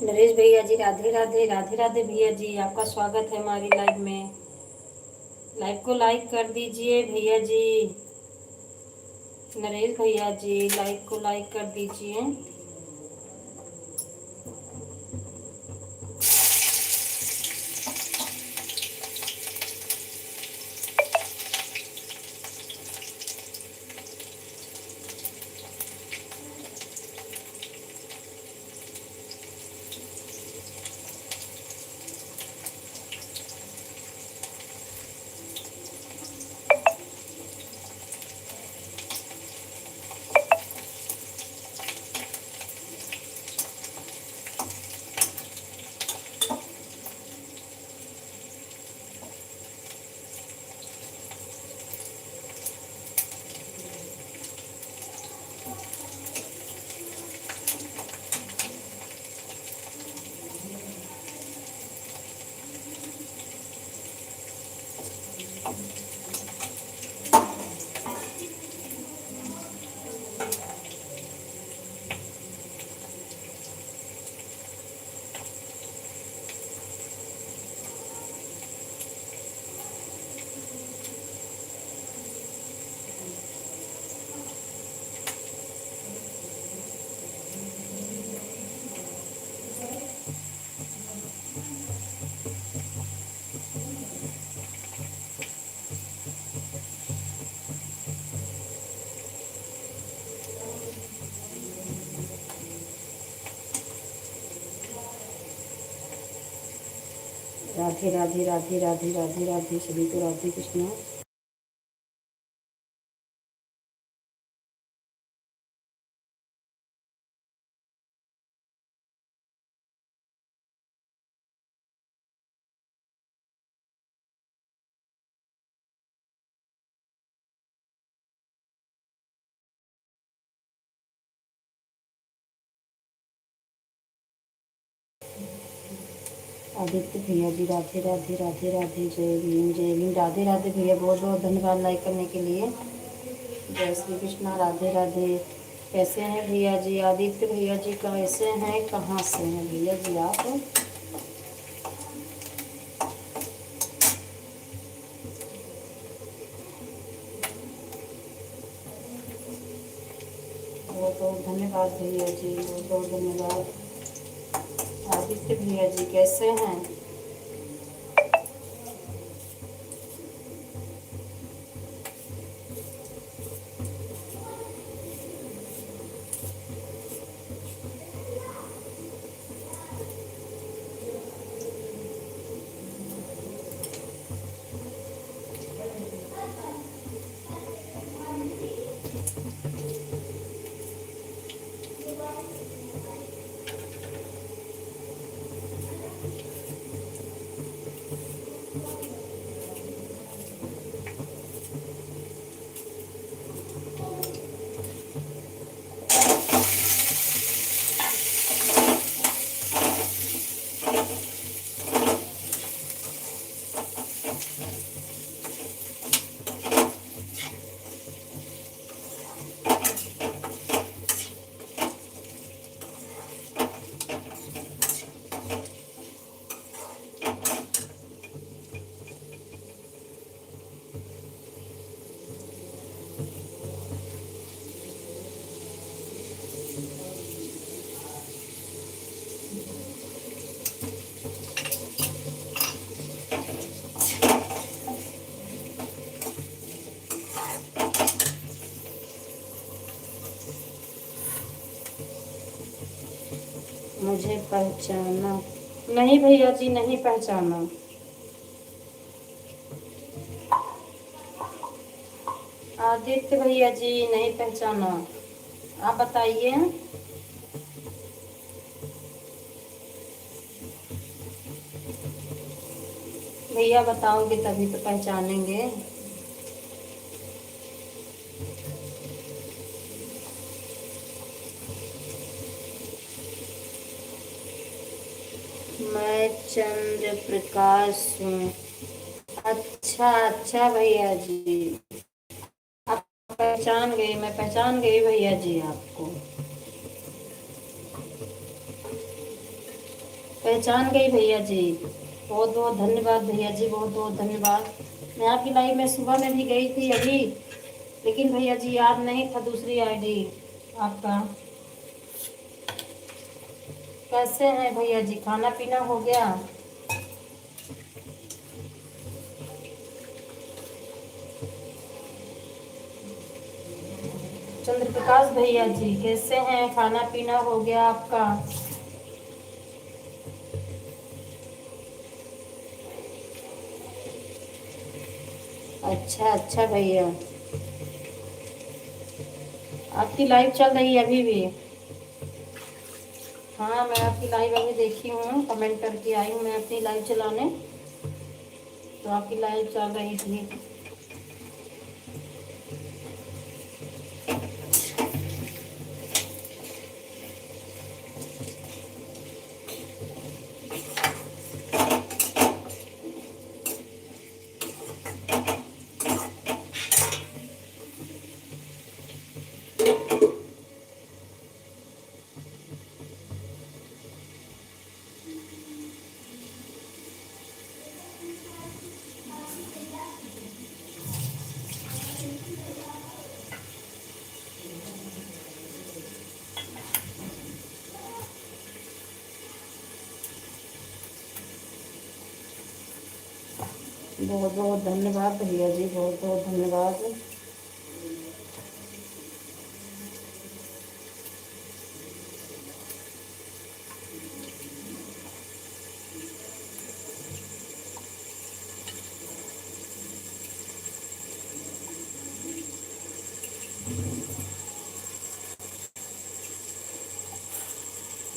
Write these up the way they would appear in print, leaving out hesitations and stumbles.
नरेश भैया जी, राधे राधे। राधे राधे भैया जी, आपका स्वागत है हमारी लाइव में। लाइव को लाइक कर दीजिए भैया जी। नरेश भैया जी, लाइव को लाइक कर दीजिए। राधे राधे राधे राधे राधे राधे, सभी को राधे कृष्णा। आदित्य भैया जी, राधे राधे राधे राधे, जय भीम जय भीम। राधे राधे भैया, बहुत बहुत धन्यवाद लाइक करने के लिए। जय श्री कृष्णा, राधे राधे। कैसे हैं भैया जी? आदित्य भैया जी कैसे हैं, कहाँ से हैं भैया जी आप? बहुत बहुत धन्यवाद भैया जी, बहुत बहुत धन्यवाद। आदित्य भैया जी कैसे हैं? मुझे पहचाना नहीं भैया जी, नहीं पहचाना। आदित्य भैया जी नहीं पहचाना, आप बताइए। भैया बताओगे तभी तो पहचानेंगे। मैं चंद्र प्रकाश हूँ। अच्छा अच्छा भैया जी, आप पहचान गई, मैं पहचान गई भैया जी आपको। पहचान गई भैया जी। बहुत बहुत धन्यवाद भैया जी, बहुत बहुत धन्यवाद। मैं आपकी लाइव में सुबह में भी गई थी अभी, लेकिन भैया जी याद नहीं था दूसरी आईडी आपका। कैसे हैं भैया जी, खाना पीना हो गया? चंद्र प्रकाश भैया जी कैसे हैं, खाना पीना हो गया आपका? अच्छा अच्छा भैया, आपकी लाइव चल रही है अभी भी? हाँ मैं आपकी लाइव अभी देखी हूँ, कमेंट करके आई हूँ मैं अपनी लाइव चलाने, तो आपकी लाइव चल रही थी। बहुत बहुत धन्यवाद भैया जी, बहुत बहुत धन्यवाद।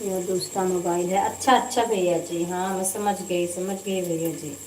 यह दूसरा मोबाइल है। अच्छा अच्छा भैया जी, हाँ मैं समझ गई भैया जी।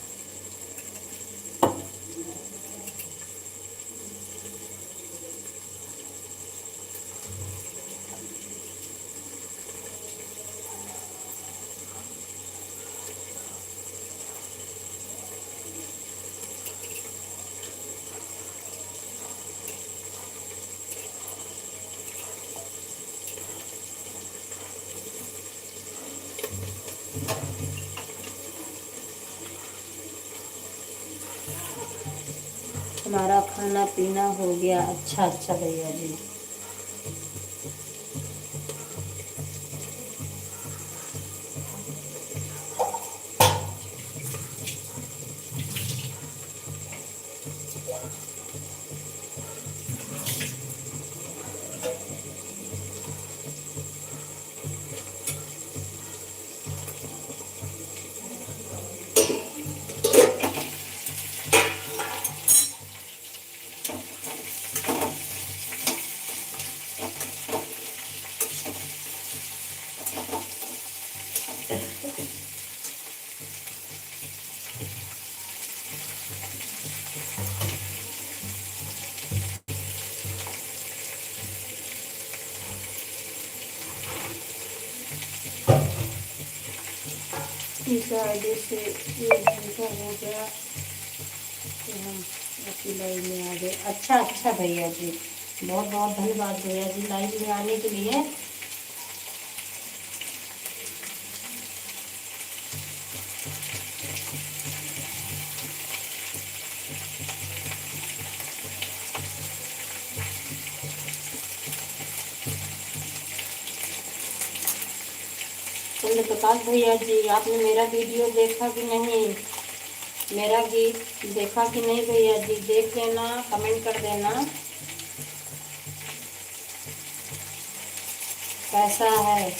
हमारा खाना पीना हो गया। अच्छा अच्छा भैया जी। इस आईडी से 1 घंटा हो गया कि हम आपकी लाइव में आ गए। अच्छा अच्छा भैया जी, बहुत बहुत धन्यवाद भैया जी लाइव में आने के लिए। चंद्र प्रकाश भैया जी, आपने मेरा वीडियो देखा कि नहीं? मेरा गीत देखा कि नहीं भैया जी? देख लेना, कमेंट कर देना कैसा है।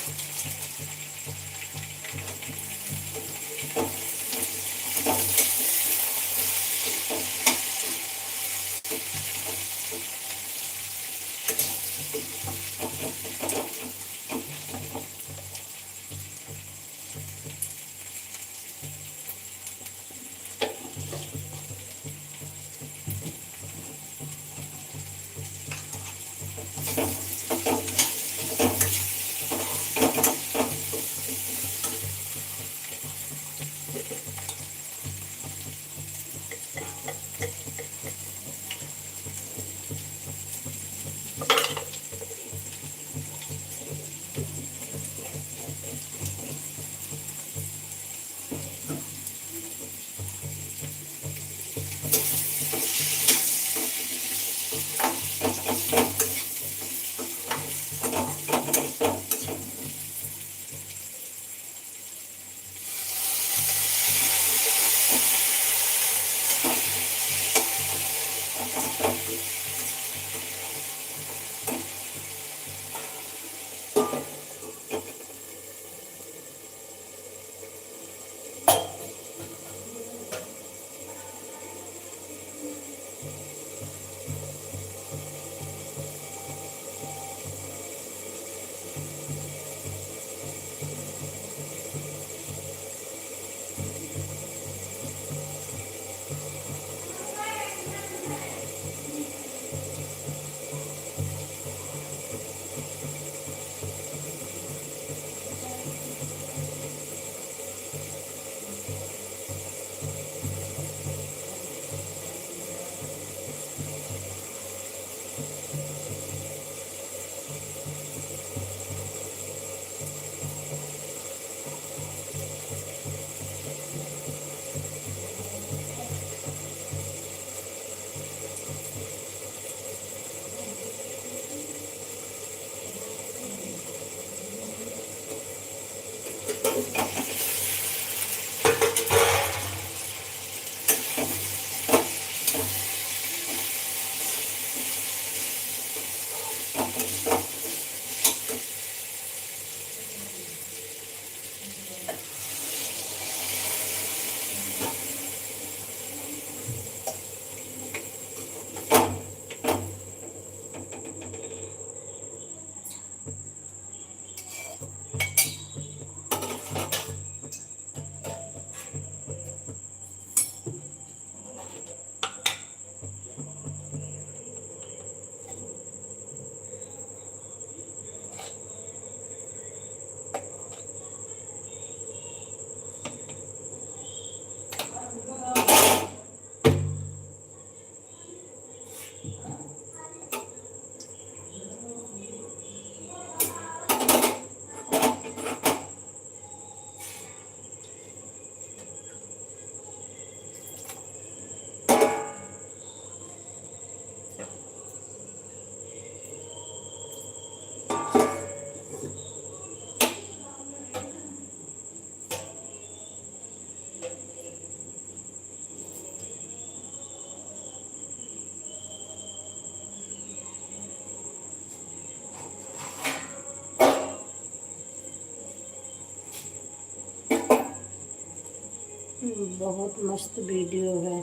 बहुत मस्त वीडियो है।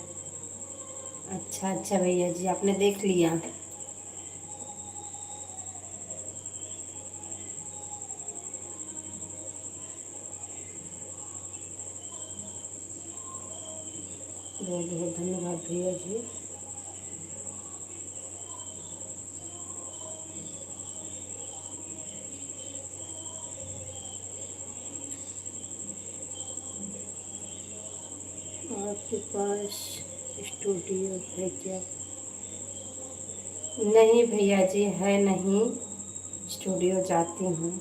अच्छा अच्छा भैया जी, आपने देख लिया। बहुत बहुत धन्यवाद भैया जी। आपके पास स्टूडियो है क्या? नहीं भैया जी, है नहीं। स्टूडियो जाती हूँ।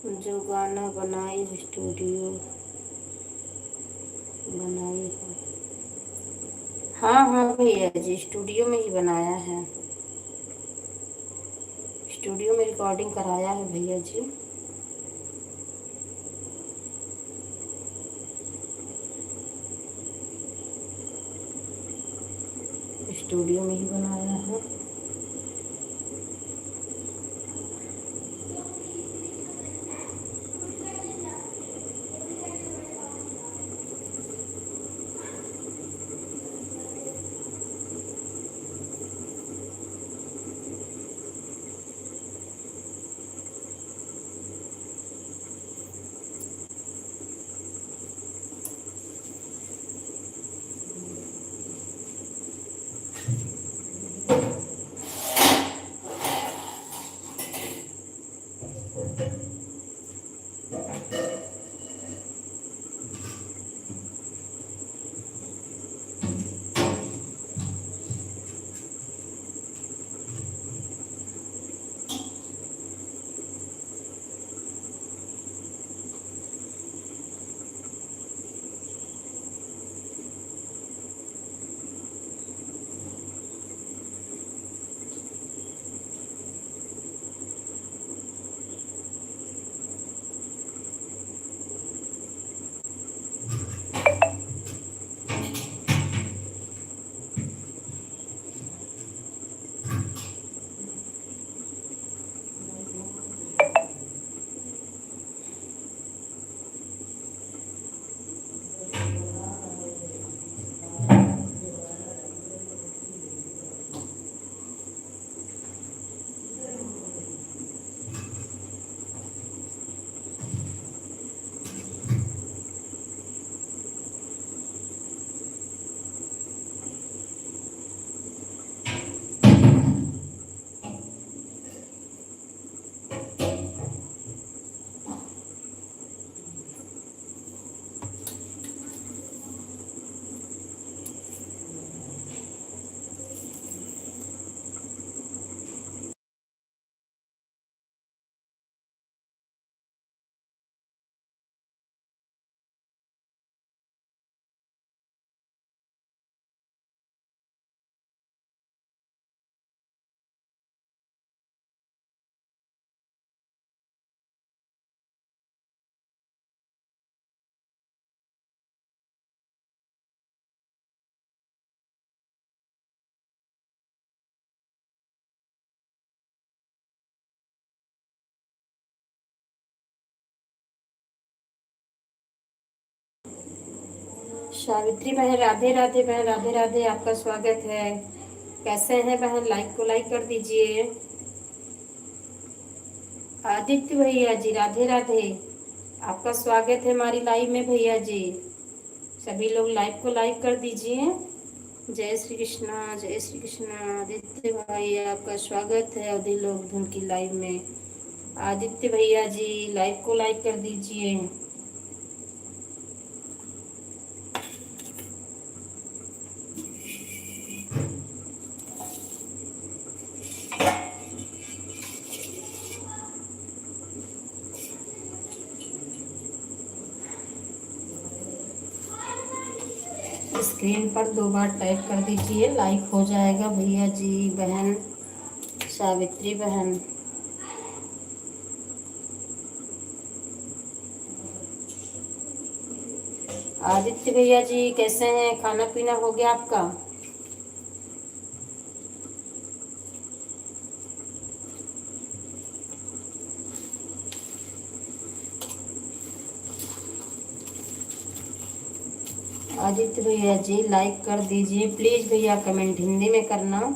जो गाना बनाई स्टूडियो बनाई है। हाँ हाँ भैया जी, स्टूडियो में ही बनाया है। स्टूडियो में रिकॉर्डिंग कराया है भैया जी। स्टूडियो में ही बनाया है। सावित्री बहन, राधे राधे बहन, राधे राधे, आपका स्वागत है। कैसे हैं बहन? लाइक को लाइक कर दीजिए। आदित्य भैया जी राधे राधे, आपका स्वागत है हमारी लाइव में भैया जी। सभी लोग लाइव को लाइक कर दीजिए। जय श्री कृष्णा, जय श्री कृष्णा। आदित्य भाई आपका स्वागत है अवधि लोग धुन की लाइव में। आदित्य भैया जी लाइव को लाइक कर दीजिए। स्क्रीन पर 2 बार टाइप कर दीजिए, लाइक हो जाएगा भैया जी। बहन सावित्री बहन, आदित्य भैया जी कैसे हैं? खाना पीना हो गया आपका? आदित्य भैया जी लाइक कर दीजिए प्लीज भैया, कमेंट हिंदी में करना।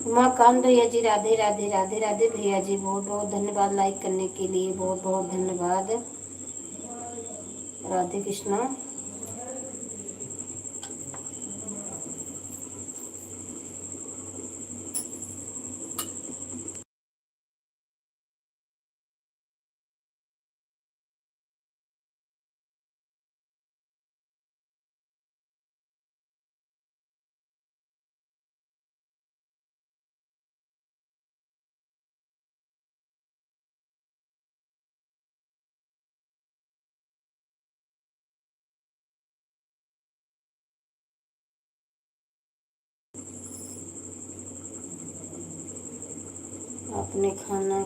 उमाकांत भैया जी राधे राधे, राधे राधे भैया जी, बहुत बहुत धन्यवाद लाइक करने के लिए, बहुत बहुत धन्यवाद। राधे कृष्णा। आपने खाना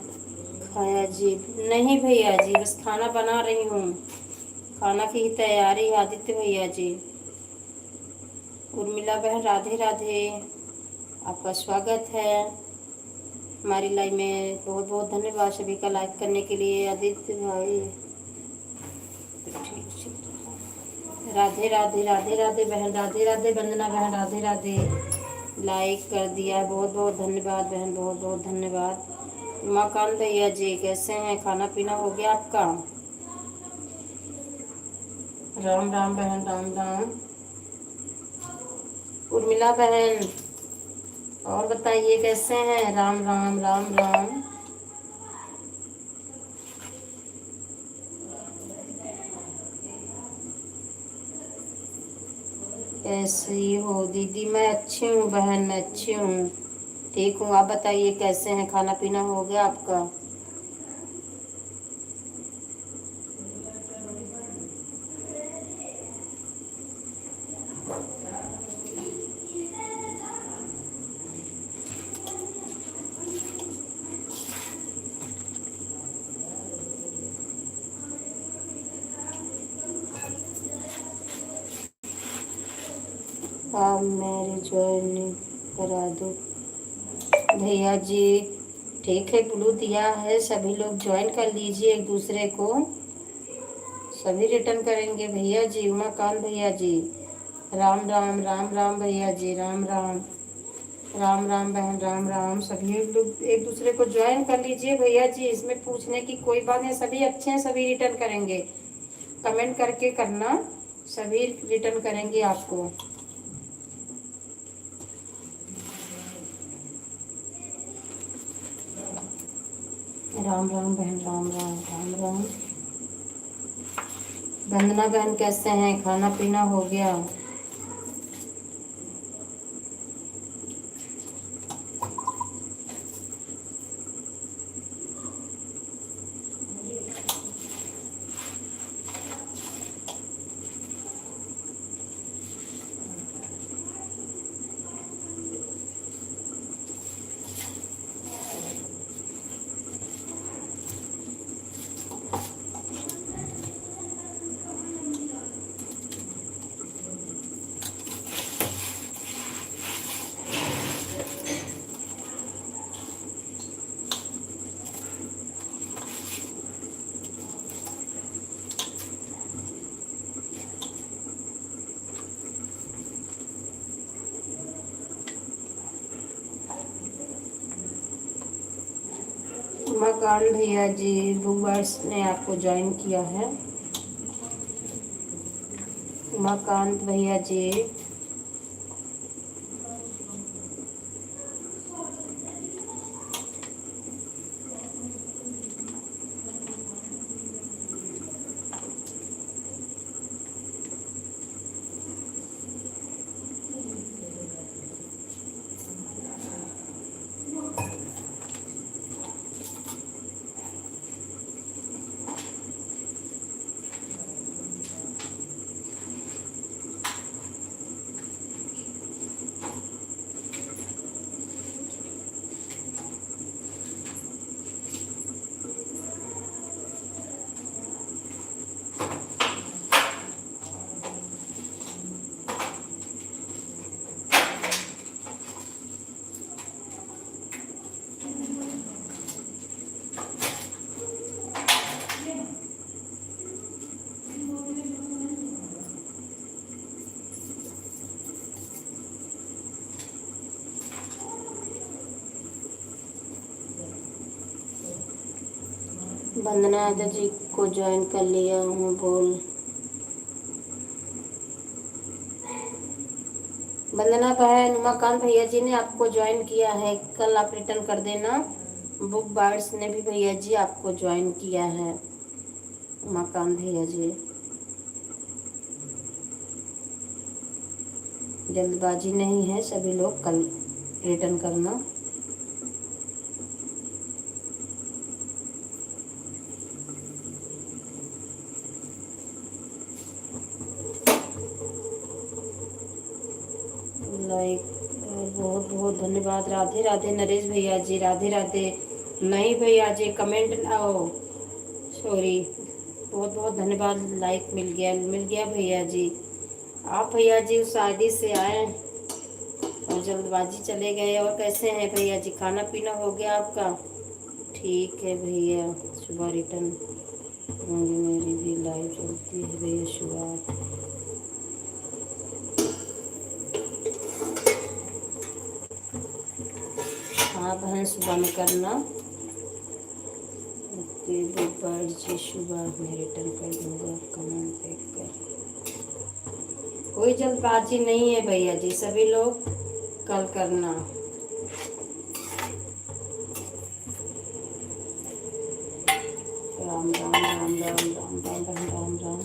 खाया जी? नहीं भैया जी, बस खाना बना रही हूँ, खाना की ही तैयारी। आदित्य भैया जी, उर्मिला बहन राधे राधे, आपका स्वागत है हमारी लाइव में। बहुत बहुत धन्यवाद सभी का लाइक करने के लिए। आदित्य भाई राधे राधे, राधे राधे बहन, राधे राधे वंदना बहन, राधे राधे। लाइक कर दिया, बहुत बहुत धन्यवाद बहन, बहुत बहुत धन्यवाद। उमाकांत भैया जी कैसे हैं? खाना पीना हो गया आपका? राम राम बहन, राम राम। उर्मिला बहन और बताइए कैसे हैं? राम राम, राम राम। कैसी हो दीदी? मैं अच्छी हूँ बहन, मैं अच्छी हूँ, ठीक हूँ। आप बताइए कैसे हैं? खाना पीना हो गया आपका? आप मेरी ज्वाइन करा दो भैया जी। ठीक है, ब्लू दिया है, सभी लोग ज्वाइन कर लीजिए एक दूसरे को, सभी रिटर्न करेंगे भैया जी। उमाकांत भैया जी राम राम, राम राम भैया जी, राम राम, राम राम बहन, राम राम। सभी लोग एक दूसरे को ज्वाइन कर लीजिए भैया जी, इसमें पूछने की कोई बात नहीं, सभी अच्छे हैं, सभी रिटर्न करेंगे। कमेंट करके करना, सभी रिटर्न करेंगे आपको। राम राम बहन, राम राम, राम राम। वंदना बहन कैसे हैं? खाना पीना हो गया? उमाकांत भैया जी बुकवर्स ने आपको ज्वाइन किया है। उमाकांत भैया जी, वंदना यादव जी को ज्वाइन कर लिया हूँ। बोल वंदना बहन, उमाकांत भैया जी ने आपको ज्वाइन किया है, कल आप रिटर्न कर देना। बुक बार्ड्स ने भी भैया जी आपको ज्वाइन किया है। उमाकांत भैया जी, जल्दबाजी नहीं है, सभी लोग कल रिटर्न करना। लाइक बहुत बहुत धन्यवाद। राधे राधे नरेश भैया जी, राधे राधे। नहीं भैया जी, कमेंट आओ, सॉरी, बहुत बहुत धन्यवाद। लाइक मिल गया भैया जी। आप भैया जी उस शादी से आए और जल्दबाजी चले गए। और कैसे हैं भैया जी, खाना पीना हो गया आपका? ठीक है भैया, सुबह रिटर्न होंगी, मेरी भी लाइव चलती है भैया सुबह। हाँ बहन, सुबह में करना। ओके बुधवार जी, सुबह में रिटर्न कर दूंगा कमेंट देखकर। कोई जल्दबाजी नहीं है भैया जी, सभी लोग कल करना। राम राम राम राम राम राम राम राम राम।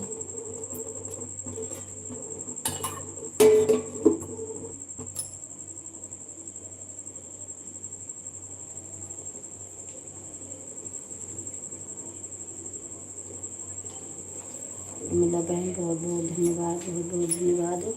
मिला बहन, बहुत बहुत धन्यवाद, बहुत बहुत धन्यवाद।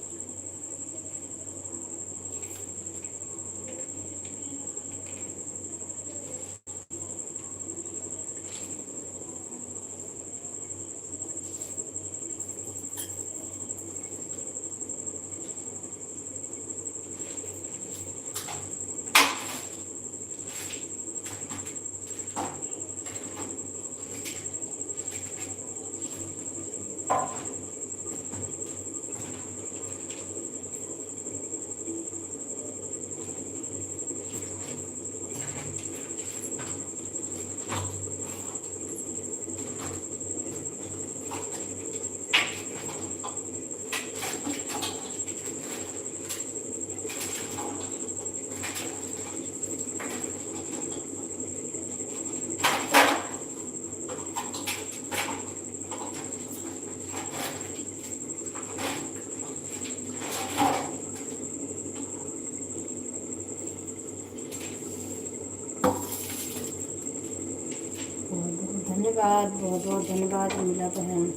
बहुत बहुत धन्यवाद, बहुत बहुत धन्यवाद मिला बहन।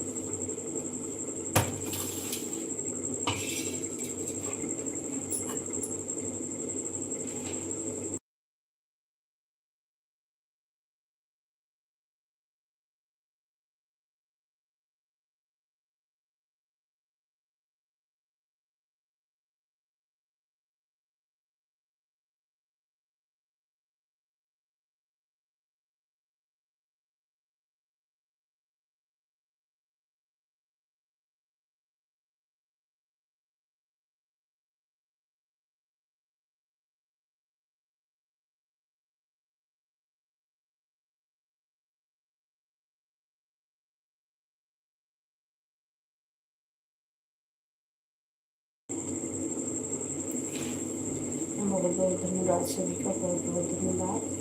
बहुत बहुत धन्यवाद सभी का, बहुत बहुत धन्यवाद।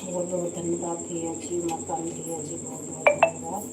बहुत बहुत धन्यवाद भैया जी, मकान भैया जी, बहुत बहुत धन्यवाद।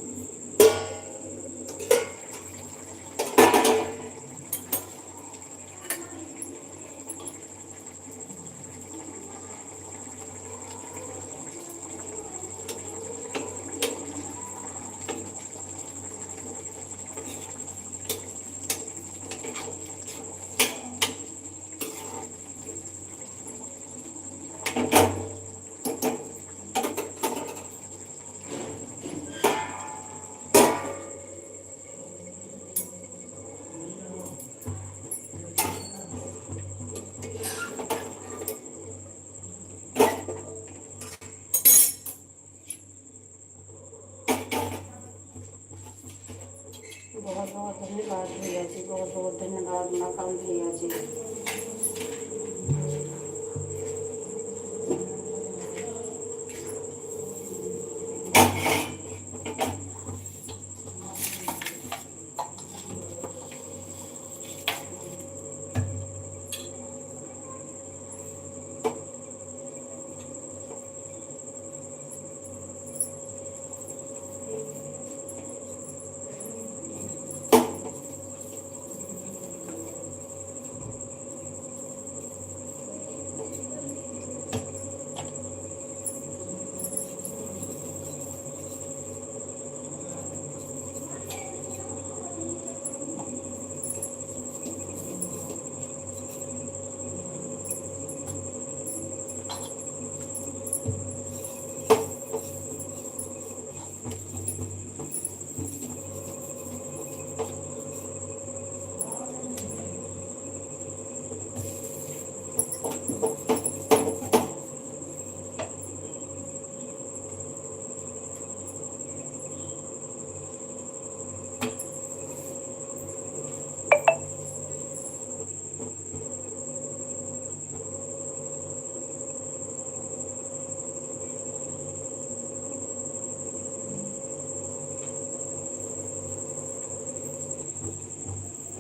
बहुत बहुत धन्यवाद भैया जी, बहुत बहुत धन्यवाद मकान भैया जी।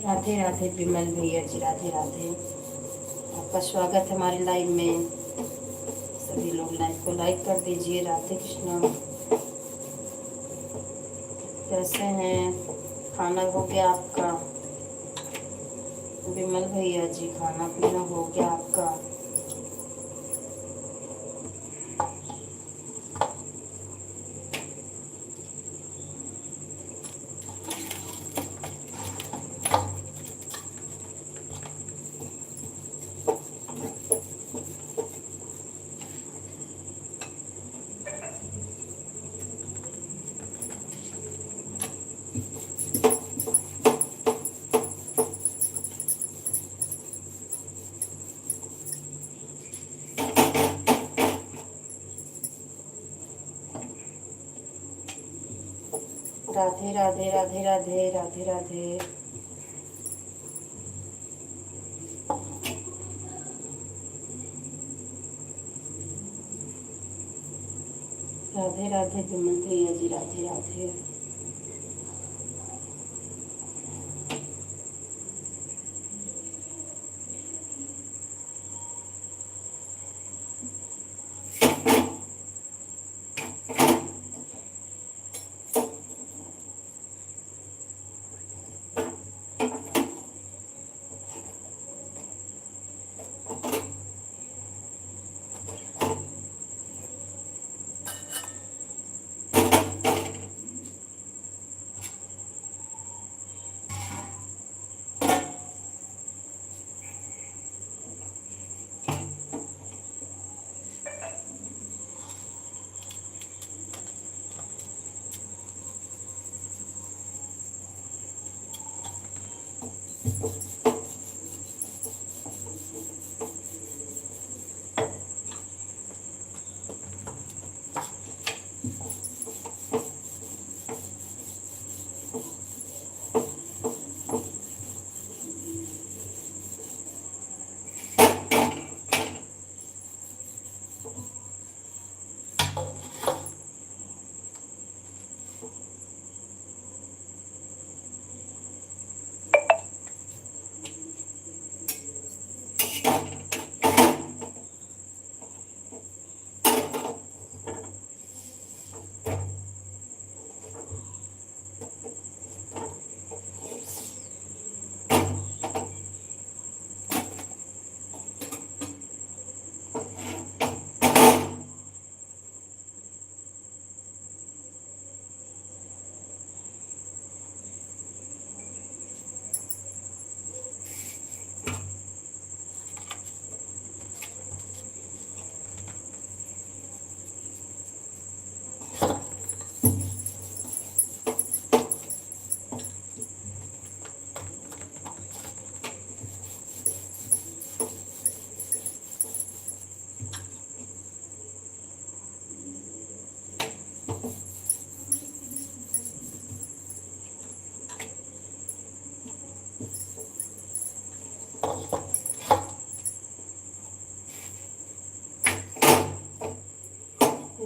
राधे राधे विमल भैया जी, राधे राधे। आपका स्वागत है हमारे लाइव में। सभी लोग लाइव को लाइक कर दीजिए। राधे कृष्णा। कैसे हैं? खाना हो गया आपका? विमल भैया जी, खाना पीना हो गया आपका? राधे राधे राधे राधे राधे राधे। राधे राधे विमल भैया जी, राधे राधे।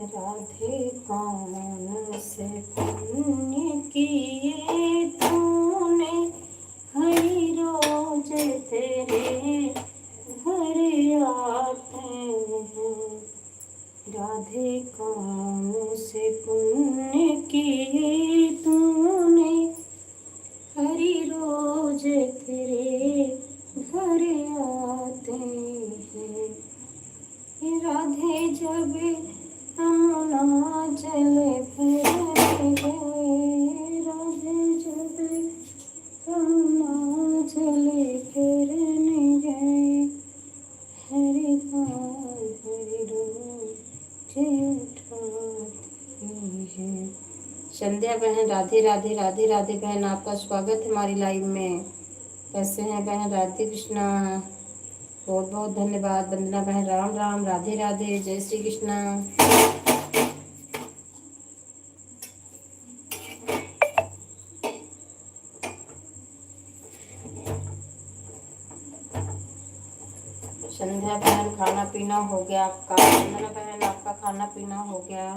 राधे कौन से पुण्य किए तूने, हरि रोज तेरे घर आते हैं। राधे कौन से पुण्य किए तूने, हरि रोज तेरे घर आते हैं। राधे जब यमुना जल फिर गए, राधे जब यमुना जल फिरने गए, हरि पाल हरि रोज उठाते हैं। संध्या बहन, राधे राधे राधे राधे बहन, आपका स्वागत है हमारी लाइव में। कैसे हैं बहन? राधे कृष्णा, बहुत बहुत धन्यवाद। वंदना बहन, राम राम, राधे राधे, जय श्री कृष्णा। संध्या बहन, खाना पीना हो गया आपका? वंदना बहन, आपका खाना पीना हो गया?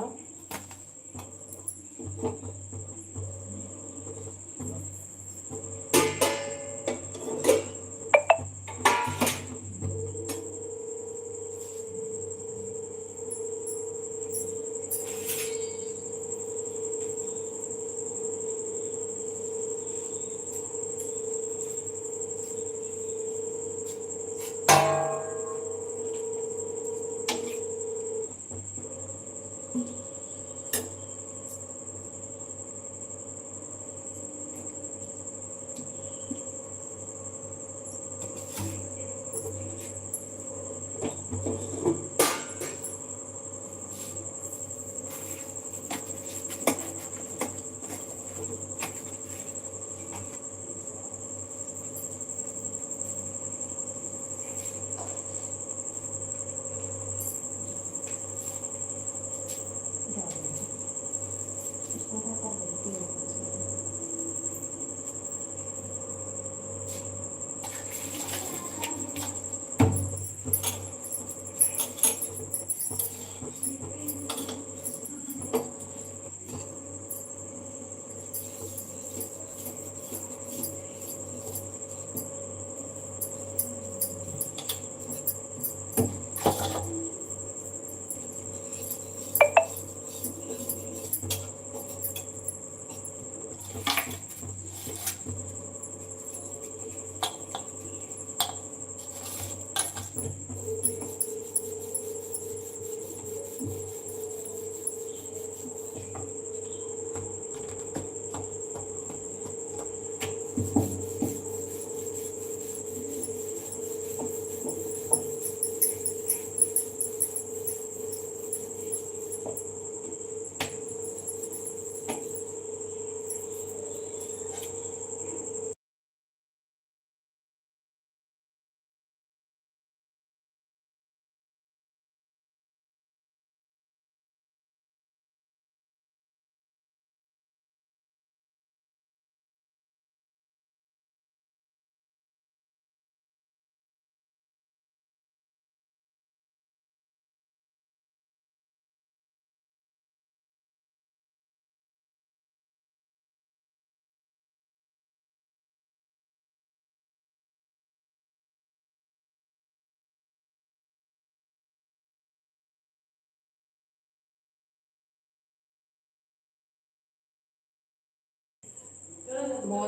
बहुत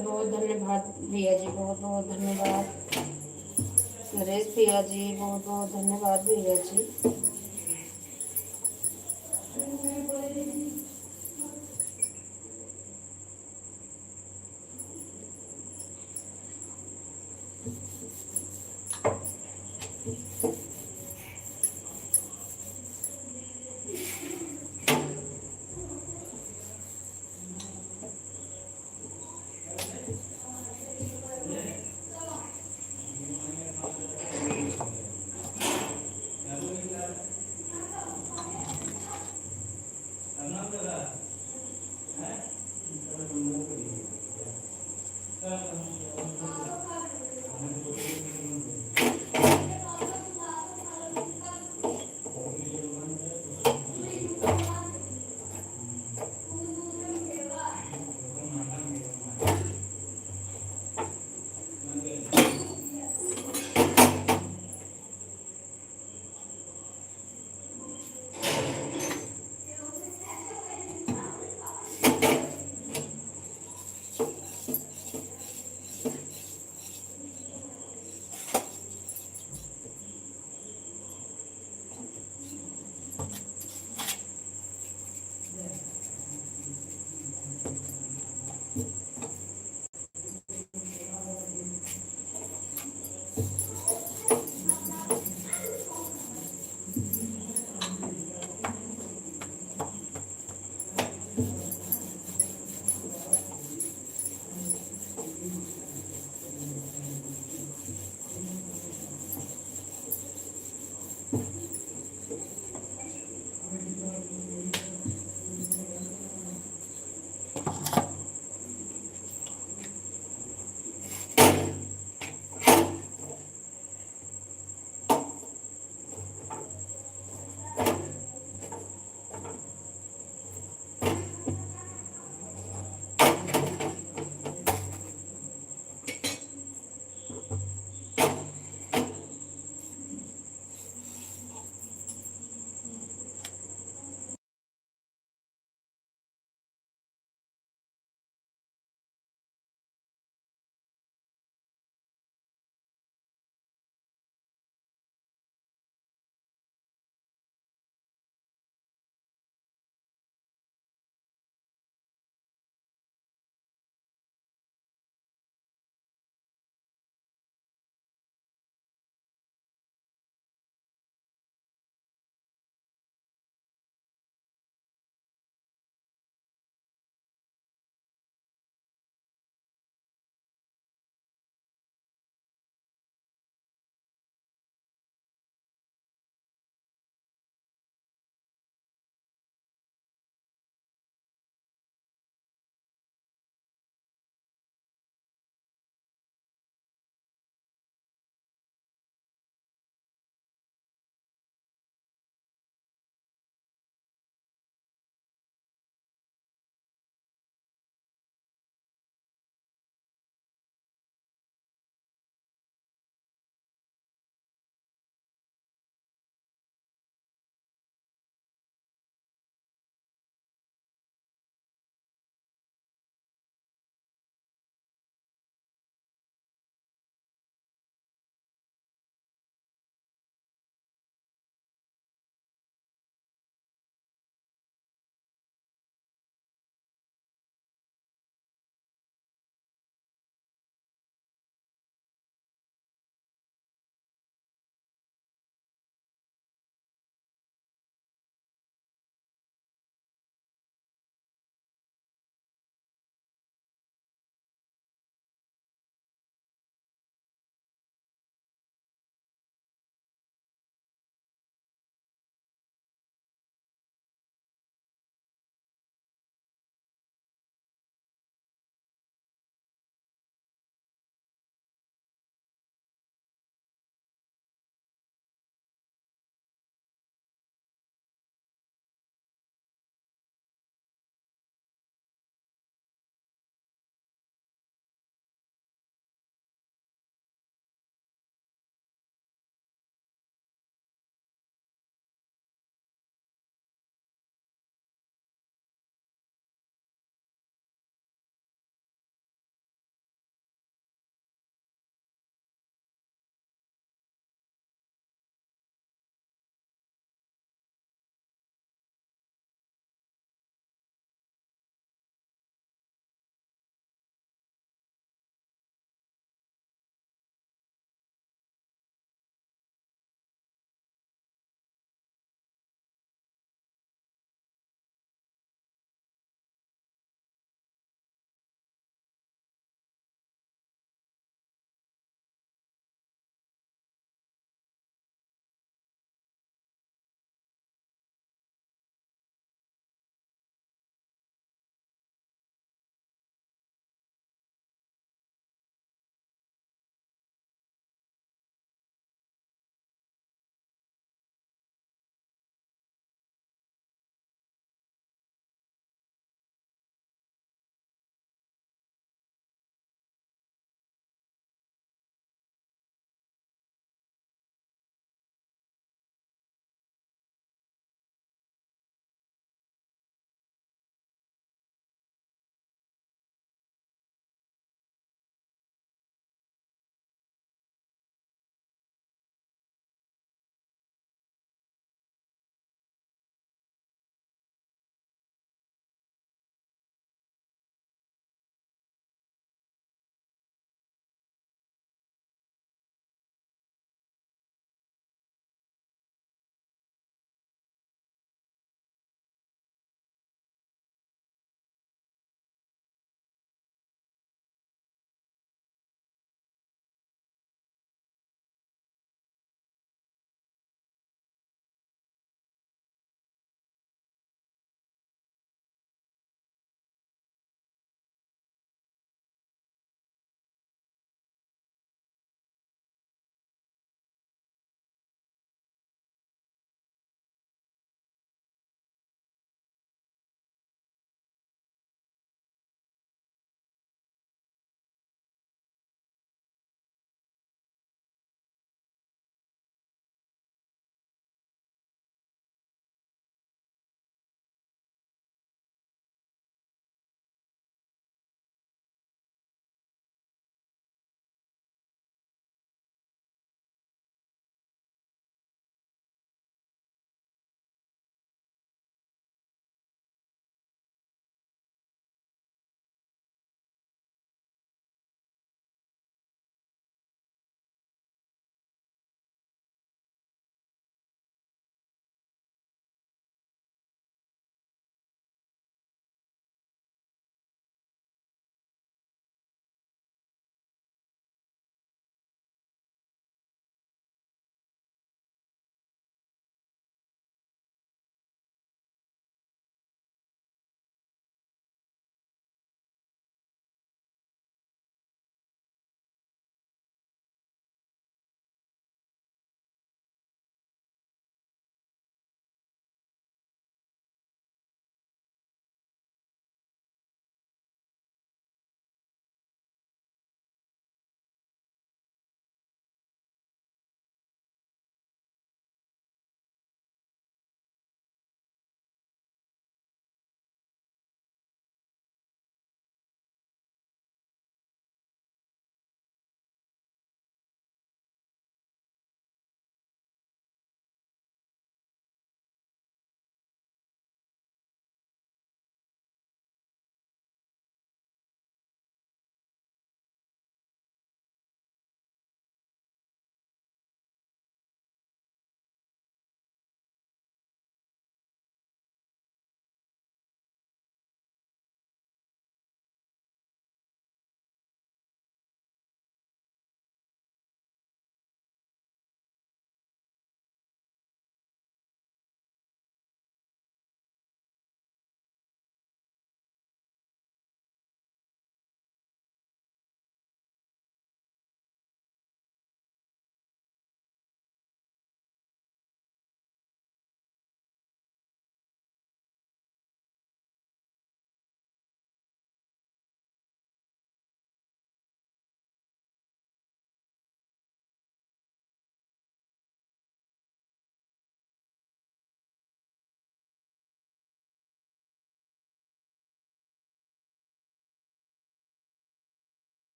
बहुत धन्यवाद भैया जी, बहुत बहुत धन्यवाद। नरेश भैया जी बहुत बहुत धन्यवाद भैया जी।